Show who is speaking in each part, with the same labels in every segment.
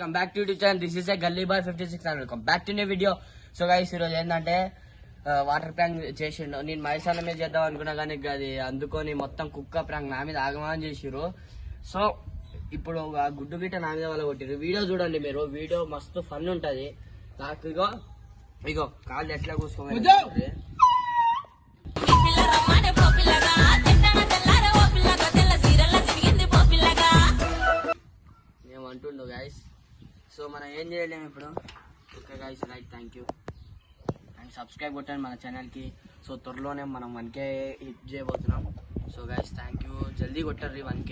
Speaker 1: Welcome back to YouTube channel. This is Gully Boy 56 and welcome back to new video. So guys ఈరోజు ఏంటంటే water prank చేసిండు. నేను మైసాల మీద చేద్దాం అనుకున్నా కానీ అది అందుకొని మొత్తం కుక్క ప్రాంక్ నా మీద ఆగమని చేసిరు. సో ఇప్పుడు ఆ గుడ్డు గిట్ట నా మీద వాళ్ళు కొట్టిరు. వీడియో చూడండి మీరు, వీడియో మస్తు ఫన్ ఉంటది. నాకు ఇగో కాళ్ళు ఎట్లా కూర్చోవాలి ఏమంటుండో గైస్. సో మనం ఏం చేయలేము ఇప్పుడు. Okay guys, right, thank you and subscribe కొట్టండి మన ఛానల్కి. సో త్వరలోనే మనం 1K హిట్ చేయబోతున్నాం. సో గైస్ థ్యాంక్ యూ, జల్దీ కొట్టర్రి 1K.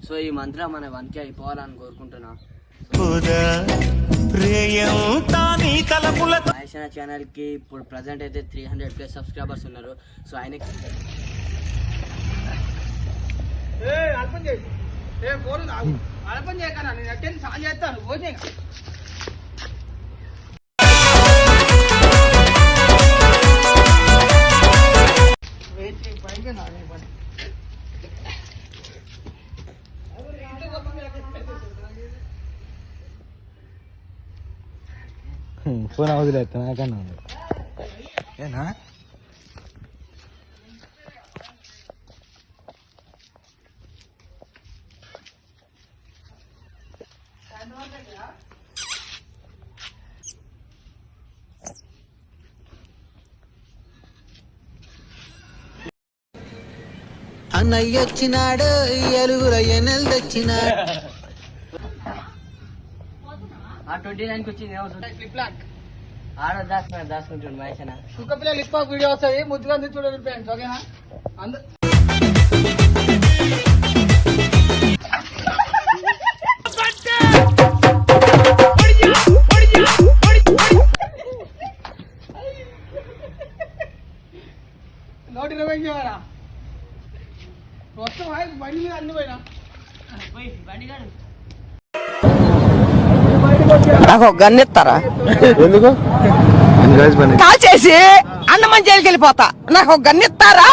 Speaker 1: సో ఈ మంత్లో మన 1K అయిపోవాలని కోరుకుంటున్నాం. మహేష్ అన్న ఛానల్కి ఇప్పుడు ప్రజెంట్ అయితే 300+ సబ్స్క్రైబర్స్ ఉన్నారు. సో ఆయనకి
Speaker 2: ఫోన్ అవదులేస్తా నాకన్నా ఏనా
Speaker 3: అన్నయ్య వచ్చినాడు, ఎలుగుల ఎన్నెలు తెచ్చినాడు.
Speaker 1: 29కి వచ్చింది ఆడ దాచుకుంటుండు మహేష్ అన్న.
Speaker 4: కుక్క పిల్లలు లిప్ వీడియో వస్తుంది, ముద్దుగా చూడండి ఫ్రెండ్స్, ఓకేనా? నోటి రవేరా మొత్తం బండి మీద అన్ని పోయినా
Speaker 3: నాకు ఒక గన్ను ఇస్తారా?
Speaker 2: ఎందుకు
Speaker 3: కాల్ చేసి అన్నమని జైలుకి వెళ్ళిపోతా. నాకు ఒక గన్ను ఇస్తారా?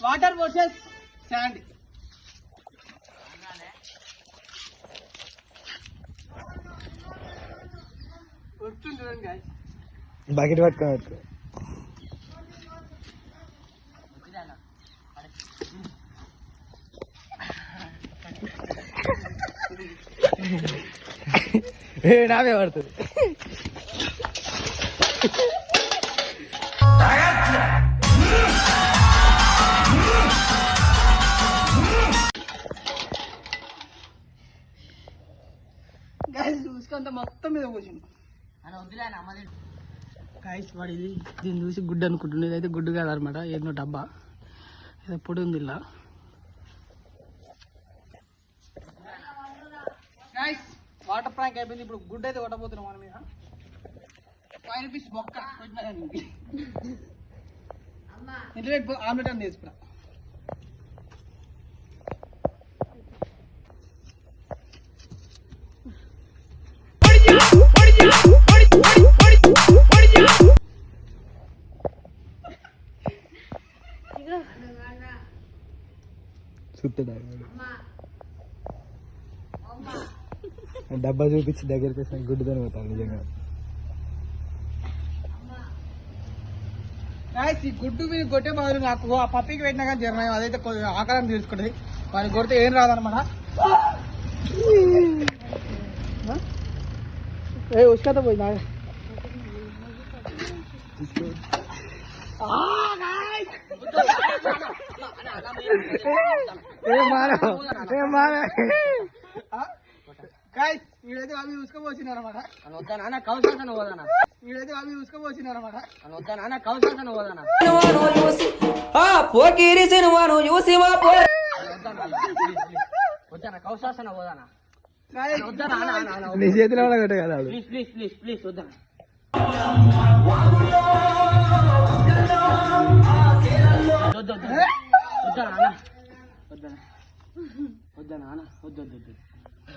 Speaker 4: Water versus sand. వస్తుంది చూడండి,
Speaker 2: బకెట్ పట్టుకోవచ్చు. నావే పడుతుంది.
Speaker 4: చూసుకుంటే మొత్తం మీద కూర్చుంది. కాయస్ వాడిది, దీన్ని చూసి గుడ్డు అనుకుంటుంది. ఇదైతే గుడ్డు కాదనమాట, ఏదో డబ్బా, ఏదో పొడి ఉంది ఇలా. వాటర్ ప్రాంక్ అయిపోయింది. ఇప్పుడు గుడ్డు అయితే కొట్టబోతున్నాం మన మీద. 5 రూపీస్ బొక్క ఇంట్లో ఆమ్లెట్ అని తీసుకురా.
Speaker 2: డబ్బా చూపించి దగ్గరికి వస్తాను, గుడ్డుతో పోతాను నిజంగా.
Speaker 4: ఈ గుడ్డు మీద కొట్టే బదులు నాకు ఆ పప్పికి పెట్టినా కానీ జరిగినాయి, అదైతే ఆకారం తీసుకుంటుంది. వాడిని కొడితే ఏం రాదనమాట. ఉసుకతో పోయి గాయస్ వీడైతే అవి చూసుకోబోసినారన్నమాట.
Speaker 1: వద్దానా అన్న కౌసాసన పోదానా
Speaker 4: వీడైతే అవి చూసుకోబోసినారన్నమాట.
Speaker 1: వద్దానా అన్న కౌసాసన పోదానా
Speaker 3: పోకిరి సినిమాను చూసి మా
Speaker 1: వద్దానా కౌసాసన పోదానా
Speaker 4: గాయస్
Speaker 1: వద్దానా
Speaker 2: నీ చేతిలో కూడా కొట్టే కదా వాడు.
Speaker 1: ప్లీజ్ ప్లీజ్ ప్లీజ్ ప్లీజ్ వద్దానా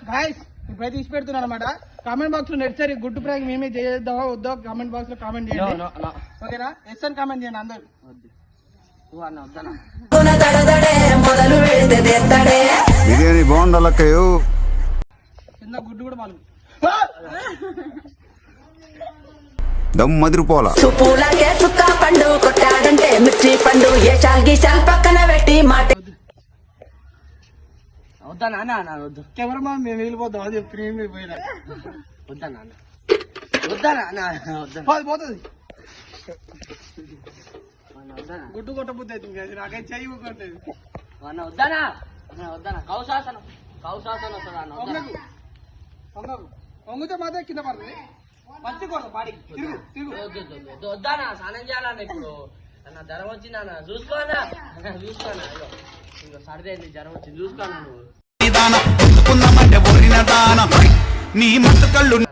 Speaker 4: గాయస్ ఇప్పుడైతే తీసి పెడుతున్నారు అనమాట. కామెంట్ బాక్స్ లో నెట్సరి గుడ్ ప్రాంక్ మేమే చేద్దామా వద్దా కామెంట్ బాక్స్ లో కామెంట్ చేయండి. ఓకేనా? ఎస్ అని కామెంట్ చేయండి అందరు.
Speaker 3: మొదలు పెడితే
Speaker 5: బిర్యానీ బాగుండాలక్కయ్యో.
Speaker 4: కింద గుడ్డు కూడా పాలు.
Speaker 5: దమ్ మదిరిపోలా.
Speaker 3: సుపూలకే సుక్క పండు కొట్టాడంటే మిర్చి పండు ఏ చాల్గి చాల్ పక్కన పెట్టి మాట
Speaker 1: వద్దానా అన్న వద్దు
Speaker 4: కెమెరామాన్ మేము వెళ్ళిపోతాం. అది క్రీమ్ పోయినా
Speaker 1: వద్దానా అన్న వద్దానా అన్న వద్దానా
Speaker 4: పోతుంది.
Speaker 1: వద్దానా
Speaker 4: గుడ్డు కొట్టబుద్ధి అవుతుంది కదా నాకైతే చెయ్యి ఊరుకుంటుంది.
Speaker 1: అన్న వద్దానా వద్దానా కౌసాసనం వస్తుందా అన్న వద్దానా
Speaker 4: వంగకు వంగితే మాత్రం కింద పడుతుంది. మంచి కొడదు బాడీకి. తిరుగు తిరుగు.
Speaker 1: వద్దానా స్నానం చేయాలన్న ఇప్పుడు అన్న జ్వరం వచ్చింది అన్న చూసుకోనా చూసుకోనా ఇగో సరిదైంది జ్వరం వచ్చింది చూసుకోనా నువ్వు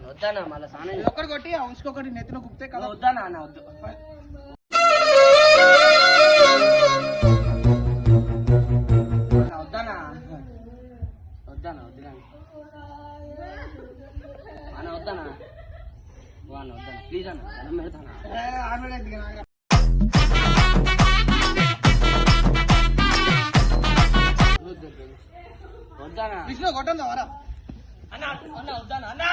Speaker 1: వద్దానా మళ్ళీ స్నానం
Speaker 4: ఒక్కటి కొట్టి ఆ ఉంచుకొకటి నెత్తిన కుప్తే కదా.
Speaker 1: వద్దానా అన్న వద్దు వద్దానా వద్దానా వద్దునా అన్న వద్దానా అన్న వద్దానా ప్లీజ్ అన్న జ్వరం పెడతానా వద్దానా
Speaker 4: విష్ణు కొట్టండి వరా.
Speaker 1: అన్న అన్న వద్దానా అన్న